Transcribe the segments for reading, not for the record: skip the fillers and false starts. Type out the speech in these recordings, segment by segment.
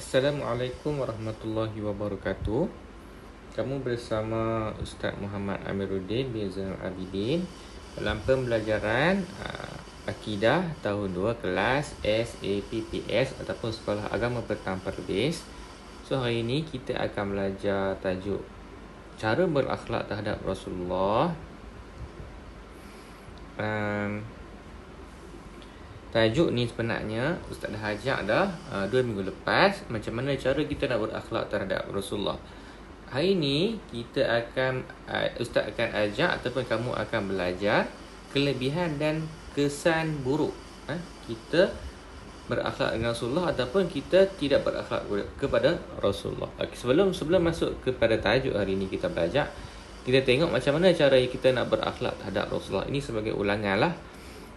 Assalamualaikum warahmatullahi wabarakatuh. Kamu bersama Ustaz Muhammad Amiruddin bin Zainal Abidin dalam pembelajaran Akidah tahun 2 kelas SAPPS ataupun Sekolah Agama Petang Perlis. So hari ini kita akan belajar tajuk cara berakhlak terhadap Rasulullah. Tajuk ni sebenarnya Ustaz dah ajak dah 2 minggu lepas macam mana cara kita nak berakhlak terhadap Rasulullah. Hari ni kita akan Ustaz akan ajak ataupun kamu akan belajar kelebihan dan kesan buruk kita berakhlak dengan Rasulullah ataupun kita tidak berakhlak kepada Rasulullah. Sebelum masuk kepada tajuk hari ni kita belajar, kita tengok macam mana cara kita nak berakhlak terhadap Rasulullah. Ini sebagai ulangan lah.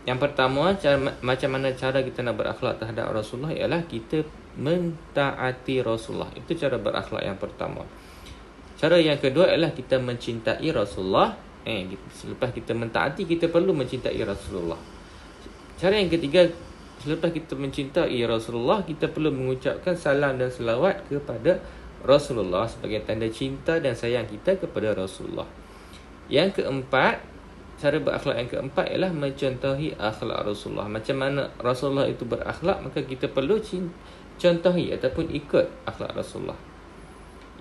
Yang pertama, macam mana cara kita nak berakhlak terhadap Rasulullah ialah kita mentaati Rasulullah. Itu cara berakhlak yang pertama. Cara yang kedua ialah kita mencintai Rasulullah. Selepas kita mentaati, kita perlu mencintai Rasulullah. Cara yang ketiga, selepas kita mencintai Rasulullah, kita perlu mengucapkan salam dan selawat kepada Rasulullah sebagai tanda cinta dan sayang kita kepada Rasulullah. Yang keempat, cara berakhlak yang keempat ialah mencontohi akhlak Rasulullah. Macam mana Rasulullah itu berakhlak, maka kita perlu contohi ataupun ikut akhlak Rasulullah.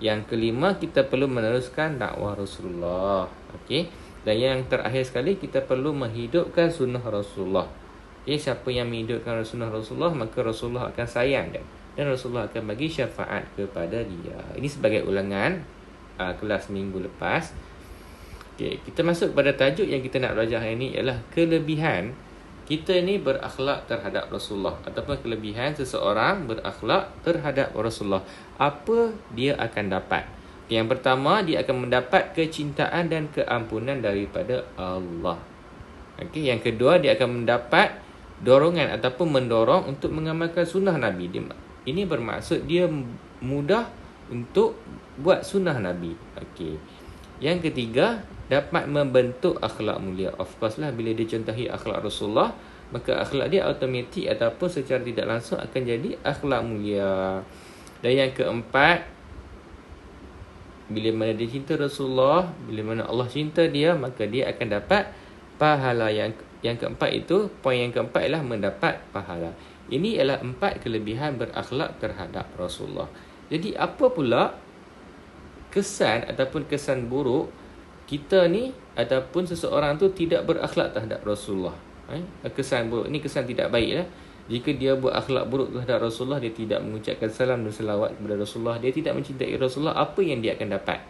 Yang kelima, kita perlu meneruskan dakwah Rasulullah. Dan yang terakhir sekali, kita perlu menghidupkan sunnah Rasulullah. Siapa yang menghidupkan sunnah Rasulullah, maka Rasulullah akan sayang dia dan Rasulullah akan bagi syafaat kepada dia. Ini sebagai ulangan kelas minggu lepas. Kita masuk pada tajuk yang kita nak belajar hari ini ialah kelebihan kita ni berakhlak terhadap Rasulullah ataupun kelebihan seseorang berakhlak terhadap Rasulullah. Apa dia akan dapat? Yang pertama, dia akan mendapat kecintaan dan keampunan daripada Allah. Yang kedua, dia akan mendapat dorongan ataupun mendorong untuk mengamalkan sunnah Nabi. Ini bermaksud dia mudah untuk buat sunnah Nabi. Yang ketiga, dapat membentuk akhlak mulia. Of course lah, bila dia contohi akhlak Rasulullah, maka akhlak dia automatik ataupun secara tidak langsung akan jadi akhlak mulia. Dan yang keempat, bila mana dia cinta Rasulullah, bila mana Allah cinta dia, maka dia akan dapat pahala. Yang keempat itu, poin yang keempat ialah mendapat pahala. Ini ialah 4 kelebihan berakhlak terhadap Rasulullah. Jadi apa pula kesan ataupun kesan buruk kita ni ataupun seseorang tu tidak berakhlak terhadap Rasulullah? Kesan buruk, ini kesan tidak baik lah. Jika dia buat akhlak buruk terhadap Rasulullah, dia tidak mengucapkan salam dan selawat kepada Rasulullah, dia tidak mencintai Rasulullah, apa yang dia akan dapat?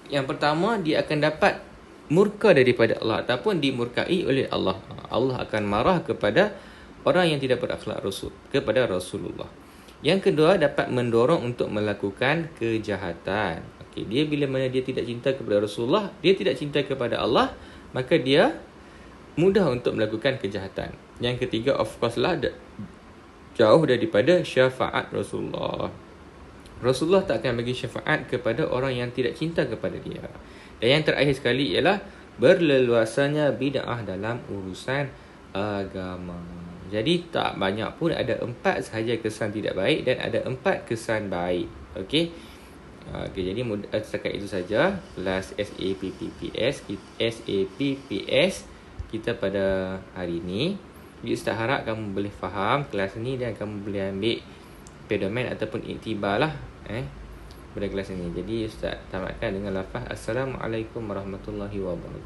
Yang pertama, dia akan dapat murka daripada Allah ataupun dimurkai oleh Allah. Allah akan marah kepada orang yang tidak berakhlak kepada Rasulullah. Yang kedua, dapat mendorong untuk melakukan kejahatan. Dia bila mana dia tidak cinta kepada Rasulullah, dia tidak cinta kepada Allah, maka dia mudah untuk melakukan kejahatan. Yang ketiga, of course lah, jauh daripada syafaat Rasulullah. Rasulullah tak akan bagi syafaat kepada orang yang tidak cinta kepada dia. Dan yang terakhir sekali ialah berleluasanya bid'ah dalam urusan agama. Jadi tak banyak pun, ada 4 sahaja kesan tidak baik dan ada 4 kesan baik. Jadi setakat itu saja kelas SAPPS kita pada hari ini. Jadi Ustaz harap kamu boleh faham kelas ni dan kamu boleh ambil pedoman ataupun iktibar lah pada kelas ini. Jadi Ustaz tamatkan dengan lafaz Assalamualaikum warahmatullahi wabarakatuh.